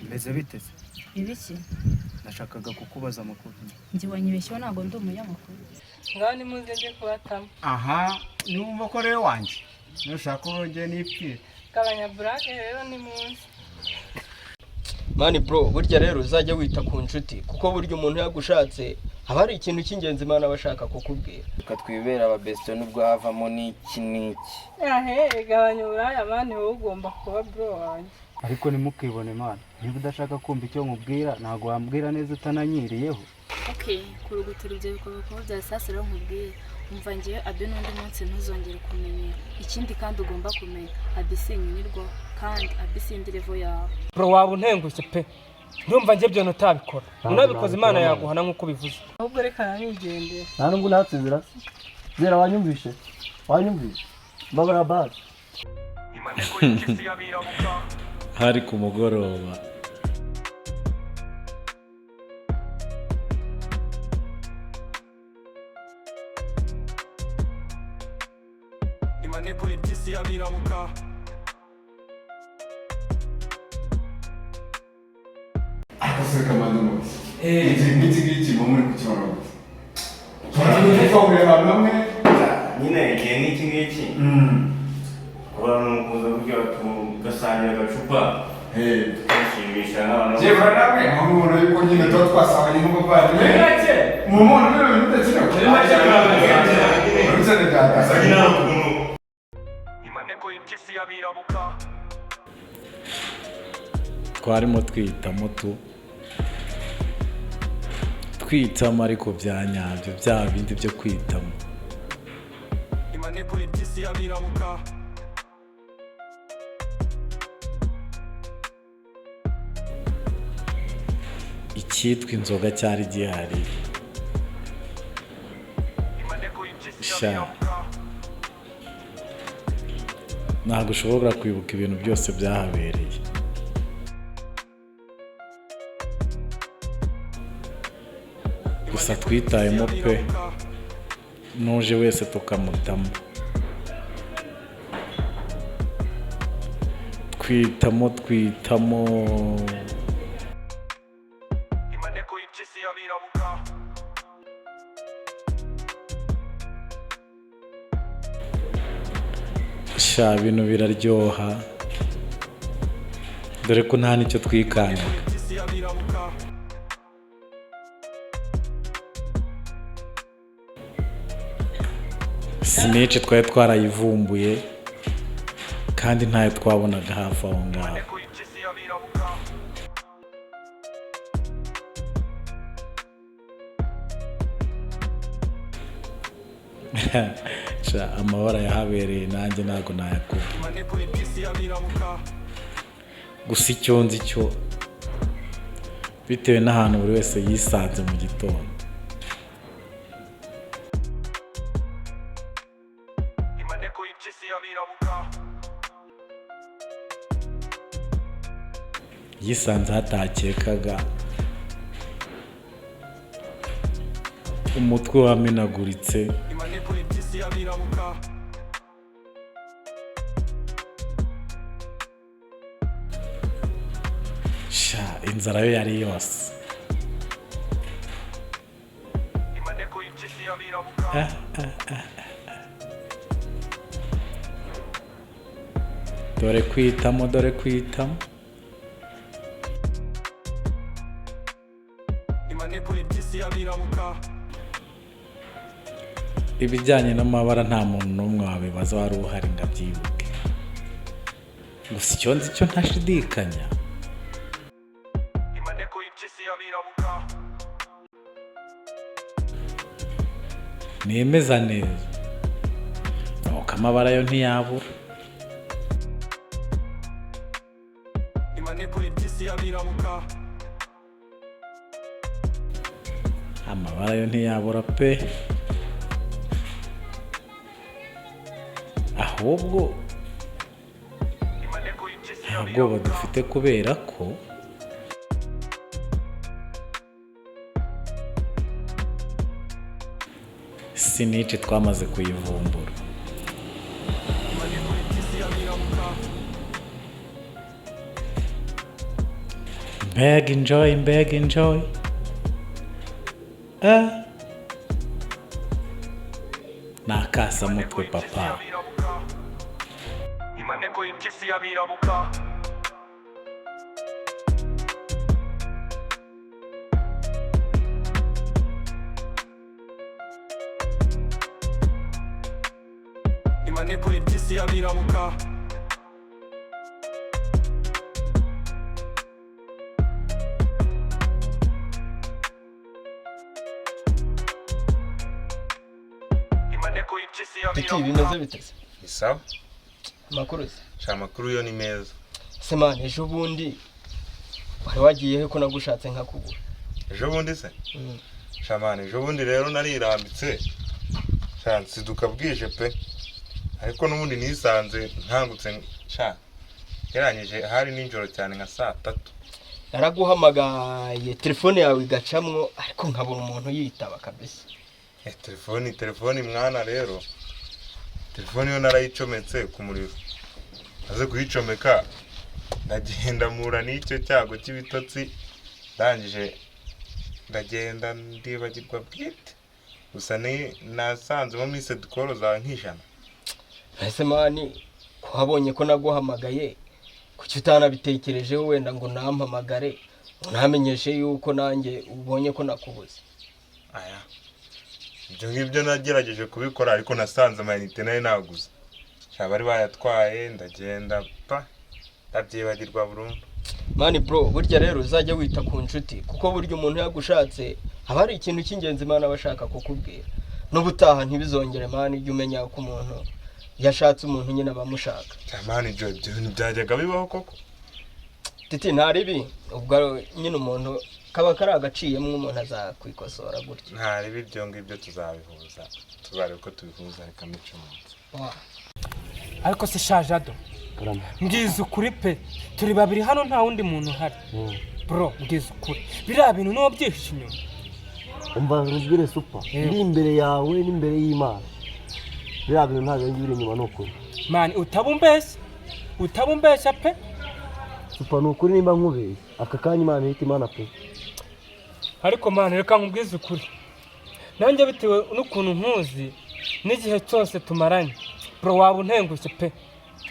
Mbeze biteze ibiki nashakaga kukubaza amakuru. njye wanyibeshyeho ntabwo ndi umunyamakuru. ngaho nimuze njye kubatamo. aha numva ko rero wanjye nushaka urongeye n'ipfire gabanya burake rero ni munsi. mani bro burya rero uzajya wita ku nshuti kuko burya umuntu yagushatse haba hari ikintu cy'ingenzi Imana bashaka kukubwira. Reka twibera ababesto nubwo havamo n'iki n'iki. yahe gabanya uburaya mani wowe ugomba kuba bro wanjye. Ariko nimukibone Imana, niba udashaka kumva icyo nkubwira ntabwo wambwira neza utananyiriyeho. Okay, kurugutira ibyo bikorwa ko bya sasa rero nkubwiye. Umva ngiye abe n'undi munsi ntuzongere kumenya. Ikindi kandi ugomba kumenya abisinyirirwa kandi abisindi level yawe. Bro waba untengushye pe. Ndumva ngiye byo notabikora. Unabikoze Imana yaguhana nkuko bivuze. ahubwo reka nanigendera. Nta nubwo natsizira. Zera wanyumvishe. Wanyumvishe. Babara basi. MANEKO y'IMPYISI YABIRA BUKA. hari ku mugoroba MANEKO y'IMPYISI YABIRA BUKA. akaseka madumo iki mu muri kucyoro turashaka kureba namwe nyine igihe n'iki abantu kuza burya tugasangira agacupa tukishimisha n'abantu jefa namwe aho umuntu yuko nyine tuba twasabanye nk'ubuvandimwe mu muntu rero ndetse no MANEKO y'IMPYISI YABIRA BUKA. twarimo twitamo ariko bya nyabyo bya bindi byo kwitamo. MANEKO y'IMPYISI YABIRA BUKA. icyitwa inzoga cyari gihari MANEKO y'IMPYISI sha YABIRA BUKA. ntabwo ushobora kwibuka ibintu byose byahabereye gusa twitayemo pe nuje wese tukamutamo twitamo MANEKO y'IMPYISI YABIRA BUKA. sha ibintu biraryoha dore ko nta nicyo twikanga y'IMPYISI YABIRA BUKA. sinice twari twarayivumbuye kandi ntayo twabonaga hafi aho ngaho. MANEKO y'IMPYISI YABIRA BUKA. sha amabara yahabereye nanjye ntabwo nayakuba MANEKO y'IMPYISI YABIRA BUKA. gusa icyo nzi cyo bitewe n'ahantu buri wese yisanze mu gitondo MANEKO y'IMPYISI YABIRA BUKA. yisanze hatakekaga umutwe wamenaguritse MANEKO y'IMPYISI YABIRA BUKA. sha inzara yo yari yose MANEKO y'IMPYISI YABIRA BUKA. dore kwitamo MANEKO y'IMPYISI YABIRA BUKA. ibijyanye n'amabara nta muntu n'umwe wabibaza wari uhari ngo abyibuke gusa icyo nzi cyo ntashidikanya MANEKO y'IMPYISI YABIRA BUKA. nemeza neza nuko amabara yo ntiyabura MANEKO y'IMPYISI YABIRA BUKA. amabara yo ntiyabura pe ahubwo MANEKO y'IMPYISI nta YABIRA bwoba BUKA. dufite kubera ko sinice twamaze kuyivumbura mbega enjoy nakasamutwe papa Maneko y'impyisi yabirabuka. Maneko y'impyisi yabirabuka. Maneko y'impyisi Titi yabirabuka. bimeze biteze. Isawa? Amakuru se. Amakuru yo ni meza. Se man ejo bundi wari wagiye he ko nagushatse nkakubura? Ejo bundi se? Shamane ejo bundi rero narirambitse. Nsiduka bwije pe. Ariko n'ubundi nisanze ntangutse yaranyije hari ninjoro cyane nka saa 3. Naraguhamagaye telefone yawe igacamwo ariko nkabona umuntu yitaba kabisa. Telefone mwana rero. Telefone yo narayicometse ku muriro. Aze kuyicomeka ndagenda mura n'icyo cyago cy'ibitotsi ndangije ndagenda ndibagirwa bwite. Gusa nasanze mu mise dukoro za nk'ijana. Ese mani kuhabonye ko naguhamagaye kuki utanabitekerejeho wenda ngo nampamagare unamenyeshe yuko nanjye ubonye ko nakubuze. Aya. Ibyo ngibyo nagerageje kubikora ariko nasanze amayinite nayo naguze. Bari bayatwaye ndagenda ndabyibagirwa burundu. Mani bro burya rero uzajya wita ku nshuti kuko burya umuntu yagushatse haba hari ikintu cy'ingenzi Imana bashaka kukubwira. N'ubutaha ntibizongere mani ujye umenya ko umuntu yashatse umuntu nyine abamushaka. Mani ibyo bintu byajyaga bibaho koko. Titi ntaribi ubwo nyine umuntu kaba kari agaciyemo umuntu azakwikosora gutyo. Ntaribi ibyo ngibyo tuzabihuza. Tuzareba ko tubihuza reka mico munsi. ariko se shajado mbwiza ukuri pe turi babiri hano nta wundi muntu uhari bro mbwiza ukuri biriya bintu no byishe inyuma umva rubwire super iri imbere yawe n'imbere y'Imana biriya bintu ntabwo ngira inyuma n'ukuri man utabumbeshya pe super n'ukuri nimba nkubeye aka kanya Imana yita Imana pe ariko man reka nkubwiza ukuri nanjye bitewe n'ukuntu nkuzi n'igihe cyose tumaranye bro waba untengushye pe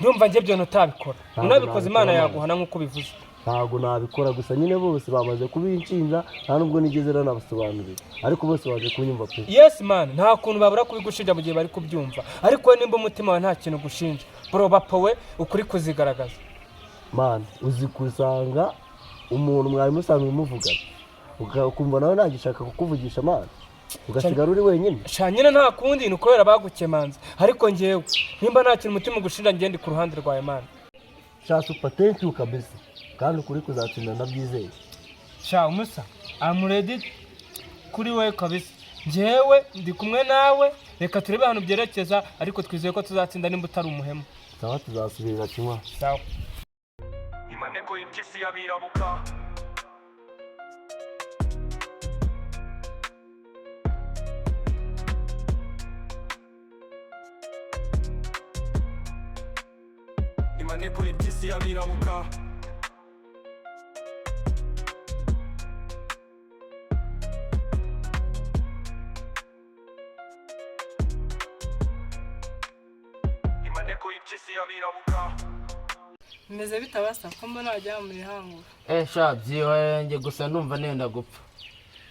ndumva ngiye byo ntabikora unabikoze Imana yaguhana nkuko bivuze ntago nabikora gusa nyine bose bamaze kubinshinja nta nubwo nigeze nabasobanurira ariko bose baje kunyumva pe yes man nta kuntu babura kubigushinja mu gihe bari kubyumva ariko nimba umutima wawe nta kintu gushinja bro bapowe ukuri kuzigaragaza man uzi kusanga umuntu mwari musanzwe muvugana ukumva nawe nagishaka kukuvugisha man ugasigara uri wenyine shanyine nta kundi ni ukorera bagukemanza ariko ngewe nimba nta kintu umutima gushinja ngende ku ruhande rwawe man sha super thank you kabisa kandi ukuri kuzatsinda ndabyizeye sha umusa I'm ready kuri wewe kabisa ngewe ndi kumwe nawe reka turebe hano byerekeza ariko twizeye ko tuzatsinda nimba utari umuhemu sawa tuzasubirira kimwa sawa Maneko y'impyisi yabirabuka. Maneko y'impyisi yabirabuka. Maneko y'impyisi yabirabuka. meze bitabasa ko mbona wajya muri hangu Sha byihenge gusa ndumva nenda gupfa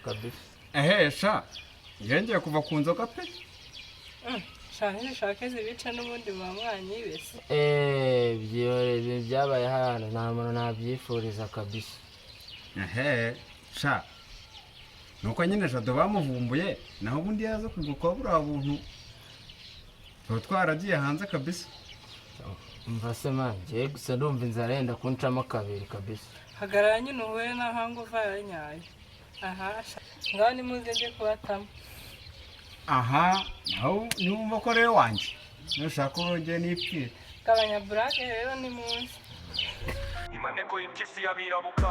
kabisa. Sha yengeye kuva ku nzoga pe sha ntishake zibica n'ubundi mwanyibese Byihore byabaye hano nta muntu nabyifuriza kabisa. Sha nuko nyine Jado bamuvumbuye naho ubundi yaza kuguka buriya buntu tuba twaragiye hanze kabisa. Umva se man ngiye gusa ndumva inzara yenda kuncamo kabiri kabisa. hagarara nyine uhuye na hangu vayo nyayo ngaho nimuze njye kubatamo naho niwumva ko rero wanjye nushaka urongeye n'ipfira gabanya burake rero ni munsi Maneko y'impyisi yabirabuka.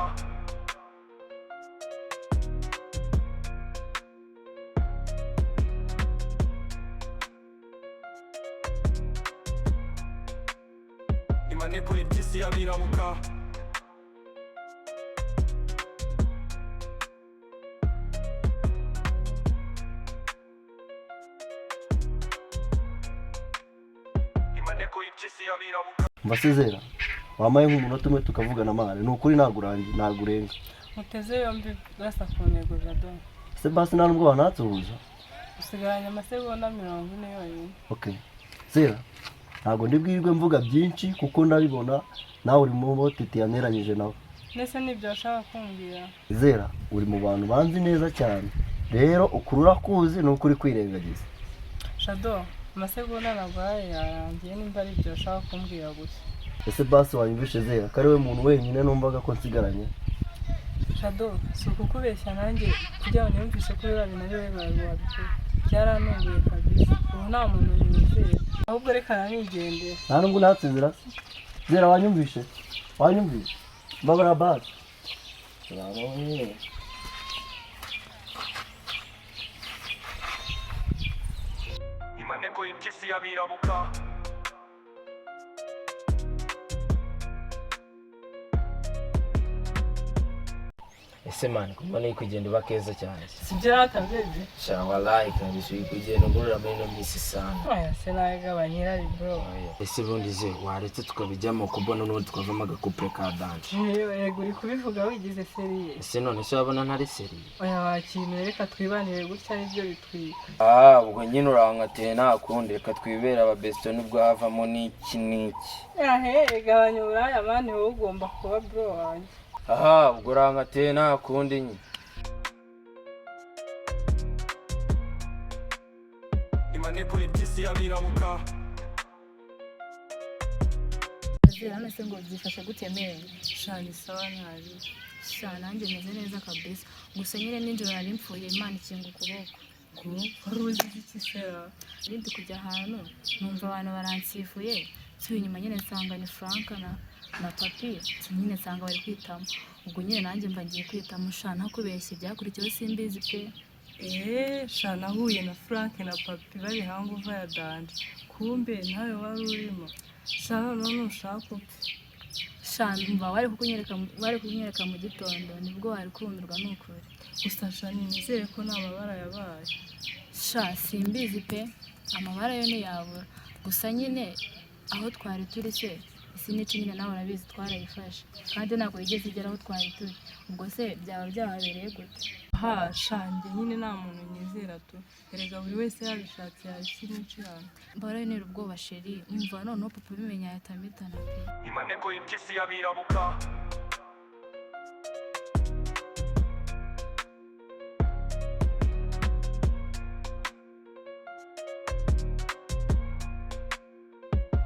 Maneko y'impyisi yabirabuka. Imaneko y'impyisi y'abirabuka. mbasezera wamaye nk'umunota umwe tukavugana mane ni ukuri ntabwo urenga muteze yombi basa ku ntego jado. se basi nta nubwo wanatsuhuza usigaranye amasegonda 40 yonyine. okay zera ntabwo ndibwirwe mvuga byinshi kuko ndabibona nawe uri mu botiti yaneranyije nawe nese nibyo ashaka kumbwira. zera uri mu bantu banzi neza cyane rero ukurura kuzi ni ukuri kwirengagiza Jado amasegonda nagwaye yarangiye nimba ari byo ashaka kumbwira gusa. ese basi wanyumvishe zera kari we muntu wenyine numvaga ko nsigaranye Jado si ukukubeshya nanjye kugira ngo nyumvishe ko biba binari wabikora byaranunguye kabisa ubu nta muntu nizeye ahubwo reka nanigendera. nta nubwo natsezera zera wanyumvishe mbabara basi urabonye Imaneko y'impyisi y'abirabuka. ese mani kumva ni kugenda uba keza cyane sibyo atabyeje sha wallahi kabisa uri kugenda ugurura muri ino minsi sana oya se nagabanyira ari bro. ese bundi ze waretse tukabijyamo kubona n'ubundi tukavamo agakupure ka danje. Yego uri kubivuga wigize seriye. ese none se wabona ntari seriye oya wakintu reka twibanire gutya aribyo bitwika. ubwo nyine urankateye nta kundi reka twibera ababesto nibwo havamo n'iki n'iki. Gabanya uburaya mani wowe ugomba kuba bro wanjye. ubwo urankateye nta kundi nyine. Imaneko y'impyisi y'abirabuka. Hano se ngo byifashe gutemeye Shani sawa ntari. sha nanjye meze neza kabisa gusa nyine ninjoro nari mpfuye Imana ikinga ukuboko Ruzi iki sera rindi kujya ahantu numva abantu baransifuye nsubiye inyuma nyine nsanga ni Frank na papi nyine nsanga bari kwitamo ubwo nyine nanjye mba ngiye kwitamo sha ntakubeshye byakurikiyeho simbizi pe. sha nahuye na Frank na papi bari hanguva ya danje kumbe nawe wari urimo sha none nushaka upfe. sha mba wari kunyereka mu gitondo nibwo wari kumirwa n'ukuri gusa sha nizere ko nta mabara yabaye. sha simbizi pe amabara yo ni yabura gusa nyine aho twari turi se isi n'iki nyine nawe urabizi twarayifashe kandi ntabwo yigeze igera aho twari turi ubwo se byaba byahabereye gute. shanjye nyine nta muntu nyizera tu erega buri wese yabishatse yabisi n'icirana mbara nera ubwoba sheri umva noneho papa bimenya yatamitana pe. Imaneko y'impyisi y'abirabuka.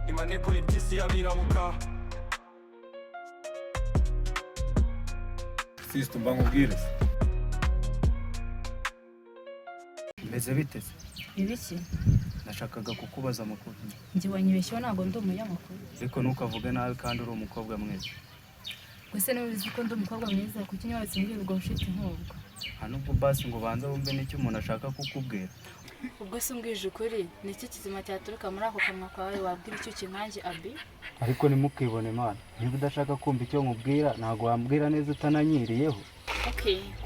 Imaneko y'impyisi y'abirabuka. sisita mba nkubwire Mbeze biteze ibiki nashakaga kukubaza amakuru njye wanyibeshyeho ntabwo ndi umunyamakuru ariko ntukavuge nabi kandi uri umukobwa mwiza. gusa niba uzi ko ndi umukobwa mwiza kuki niba wese ubwo bushiti nk'ubwo nubwo basi ngo banze wumve n'icyo umuntu ashaka kukubwira. ubwo se umbwije ukuri ni iki kizima cyaturuka muri ako kanwa kawe wabwira icyo kinkange abi. ariko nimukibone Imana niba udashaka kumva icyo nkubwira ntabwo wambwira neza utananyiriyeho.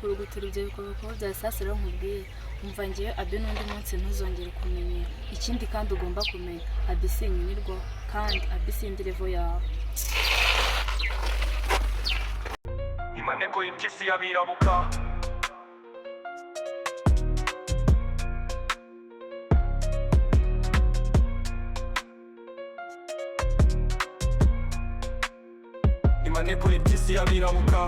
kurugutira ibyo bikorwa kuba byasasira nkubwire umva ngewe abi n'undi munsi ntuzongere kumenyera ikindi kandi ugomba kumenya abi sinkinirwaho kandi abi sindi revo yawe. Imaneko y'impyisi y'abirabuka. Imaneko y'impyisi y'abirabuka.